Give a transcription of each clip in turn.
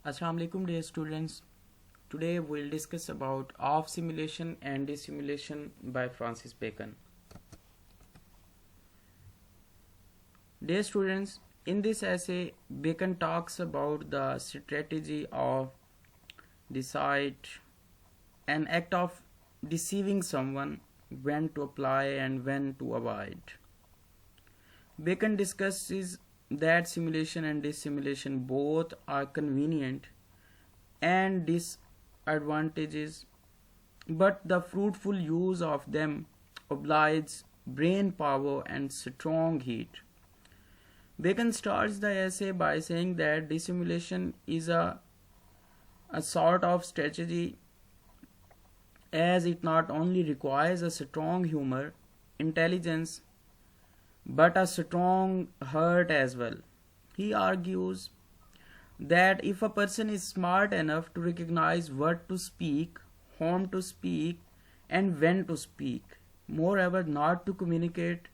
Assalamu alaikum dear students. Today we'll discuss about of simulation and dissimulation by Francis Bacon. Dear students, in this essay Bacon talks about the strategy of decide, an act of deceiving someone, when to apply and when to avoid. Bacon discusses that simulation and dissimulation both are convenient and disadvantages, but the fruitful use of them obliges brain power and strong heat. Bacon starts the essay by saying that dissimulation is a sort of strategy, as it not only requires a strong humor, intelligence, but a strong heart as well. He argues that if a person is smart enough to recognize what to speak, whom to speak, and when to speak, moreover, not to communicate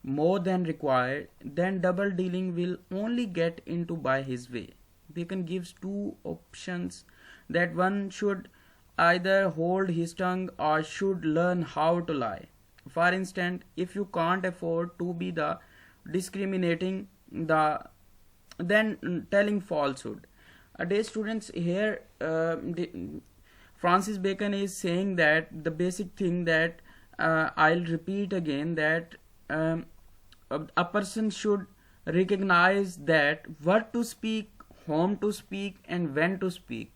more than required, then double dealing will only get into by his way. Bacon gives two options, that one should either hold his tongue or should learn how to lie. For instance, if you can't afford to be the discriminating, then telling falsehood. Dear students, here Francis Bacon is saying that the basic thing that I'll repeat again, that a person should recognize that what to speak, whom to speak, and when to speak.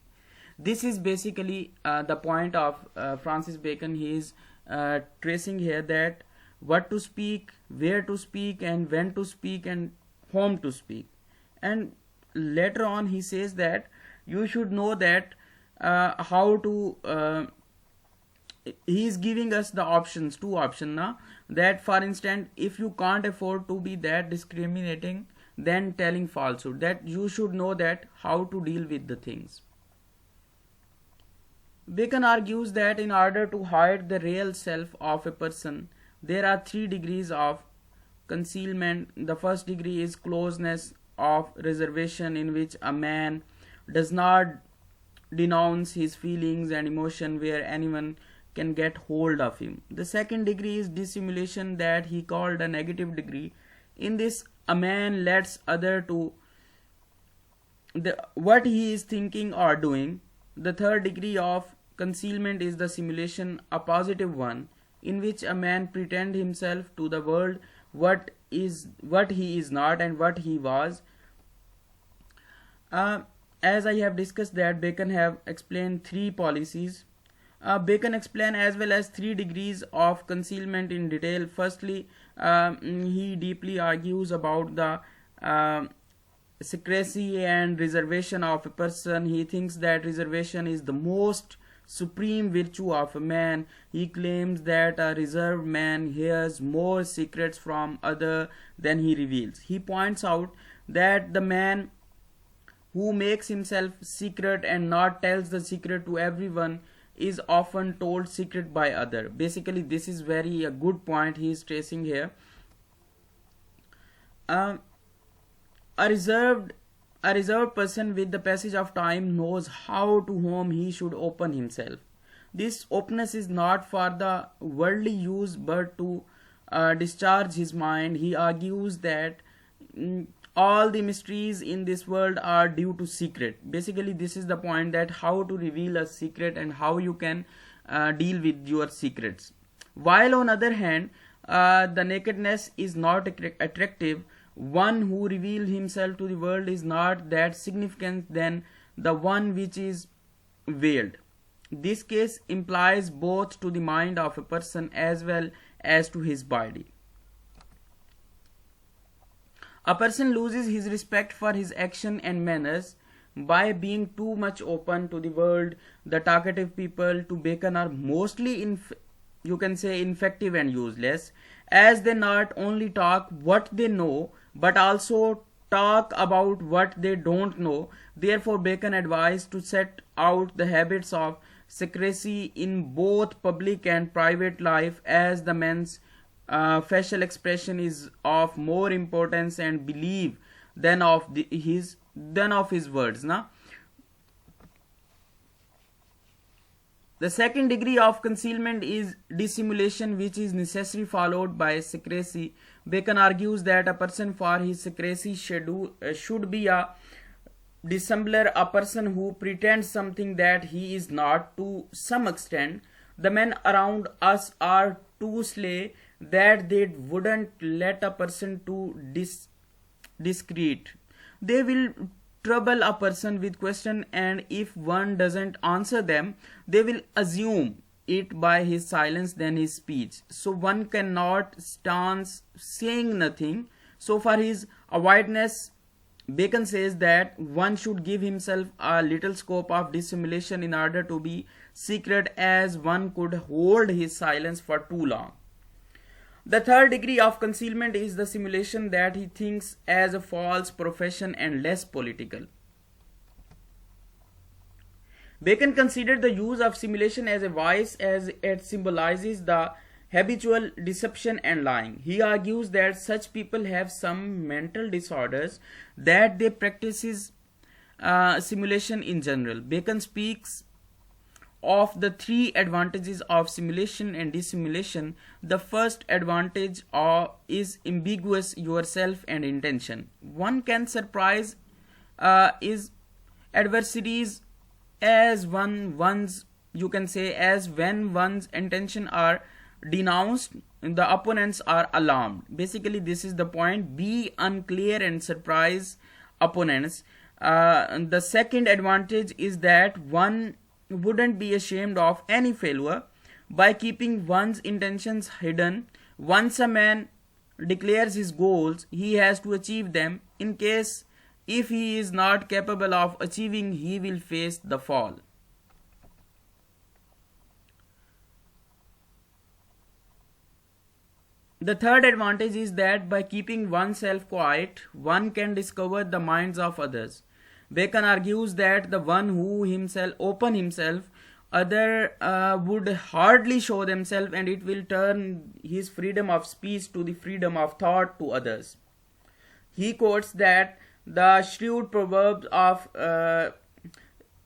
This is basically the point of Francis Bacon. He is tracing here that what to speak, where to speak, and when to speak, and whom to speak. And later on he says that you should know that how to he is giving us the options, two options now, that for instance, if you can't afford to be that discriminating, then telling falsehood, that you should know that how to deal with the things. Bacon argues that in order to hide the real self of a person, there are 3 degrees of concealment. The first degree is closeness of reservation, in which a man does not denounce his feelings and emotion where anyone can get hold of him. The second degree is dissimulation, that he called a negative degree. In this, a man lets other to what he is thinking or doing. The third degree of concealment is the simulation, a positive one, in which a man pretends himself to the world what he is not and what he was. As I have discussed that Bacon have explained 3 policies. Bacon explained as well as 3 degrees of concealment in detail. Firstly, he deeply argues about the secrecy and reservation of a person. He thinks that reservation is the most supreme virtue of a man. He claims that a reserved man hears more secrets from other than he reveals. He points out that the man who makes himself secret and not tells the secret to everyone is often told secret by other. Basically, this is very a good point he is tracing here. A reserved person with the passage of time knows how to whom he should open himself. This openness is not for the worldly use but to discharge his mind. He argues that all the mysteries in this world are due to secret. Basically, this is the point, that how to reveal a secret and how you can deal with your secrets. While on other hand, the nakedness is not attractive. One who reveals himself to the world is not that significant than the one which is veiled. This case implies both to the mind of a person as well as to his body. A person loses his respect for his action and manners by being too much open to the world. The talkative people to Bacon are mostly you can say ineffective and useless, as they not only talk what they know but also talk about what they don't know. Therefore, Bacon advised to set out the habits of secrecy in both public and private life, as the man's facial expression is of more importance and belief than of his words. The second degree of concealment is dissimulation, which is necessary followed by secrecy. Bacon argues that a person for his secrecy should be a dissembler, a person who pretends something that he is not to some extent. The men around us are too sly that they wouldn't let a person to discreet. They will trouble a person with question, and if one doesn't answer them, they will assume it by his silence than his speech. So one cannot stand saying nothing. So for his avoidance, Bacon says that one should give himself a little scope of dissimulation in order to be secret, as one could hold his silence for too long. The third degree of concealment is the simulation that he thinks as a false profession and less political. Bacon considered the use of simulation as a vice, as it symbolizes the habitual deception and lying. He argues that such people have some mental disorders that they practices simulation in general. Bacon speaks of the three advantages of simulation and dissimulation. The first advantage is ambiguous yourself and intention. One can surprise is adversaries as when one's intention are denounced, the opponents are alarmed. Basically, this is the point. Be unclear and surprise opponents. The second advantage is that one wouldn't be ashamed of any failure by keeping one's intentions hidden. Once a man declares his goals, he has to achieve them. In case if he is not capable of achieving, he will face the fall. The third advantage is that by keeping oneself quiet, one can discover the minds of others. Bacon argues that the one who open himself, other would hardly show themselves, and it will turn his freedom of speech to the freedom of thought to others. He quotes that the shrewd proverbs of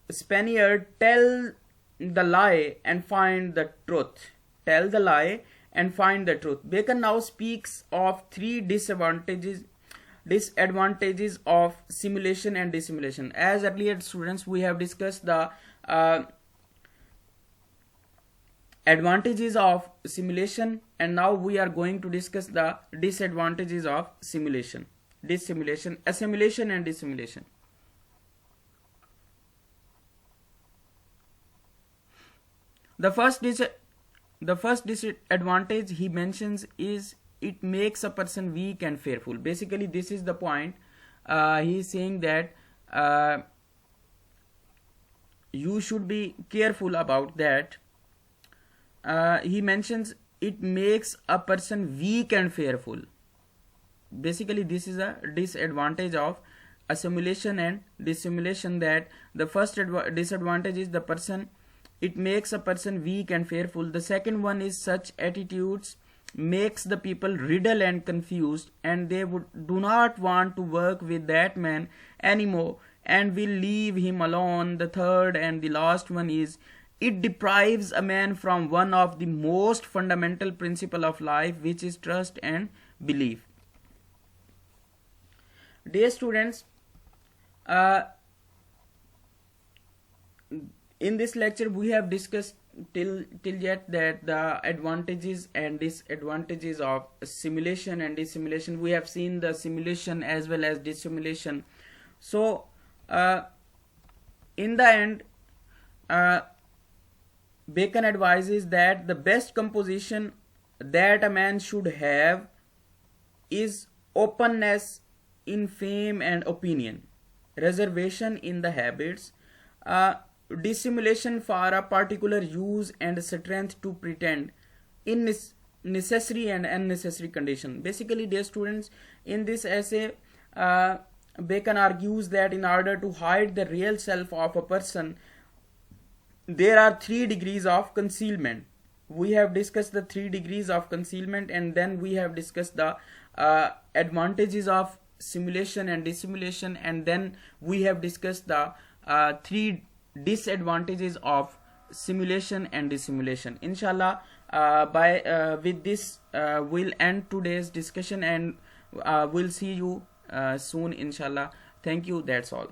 Spaniard tell the lie and find the truth. Tell the lie and find the truth. Bacon now speaks of three disadvantages of simulation and dissimulation. As earlier, students, we have discussed the advantages of simulation, and now we are going to discuss the disadvantages of simulation, assimilation and dissimulation. The first disadvantage he mentions is it makes a person weak and fearful. Basically, this is the point. He is saying that you should be careful about that. He mentions it makes a person weak and fearful. Basically, this is a disadvantage of assimilation and dissimulation, that the first disadvantage is it makes a person weak and fearful. The second one is such attitudes makes the people riddle and confused, and they do not want to work with that man anymore and will leave him alone. The third and the last one is it deprives a man from one of the most fundamental principles of life, which is trust and belief. Dear students, in this lecture we have discussed till yet that the advantages and disadvantages of simulation and dissimulation. We have seen the simulation as well as dissimulation. So in the end, Bacon advises that the best composition that a man should have is openness in fame and opinion, reservation in the habits, dissimulation for a particular use, and strength to pretend in necessary and unnecessary condition. Basically, dear students, in this essay, Bacon argues that in order to hide the real self of a person, there are 3 degrees of concealment. We have discussed the 3 degrees of concealment, and then we have discussed the advantages of simulation and dissimulation, and then we have discussed the 3 disadvantages of simulation and dissimulation. Inshallah, by with this we'll end today's discussion, and we'll see you soon, inshallah. Thank you. That's all.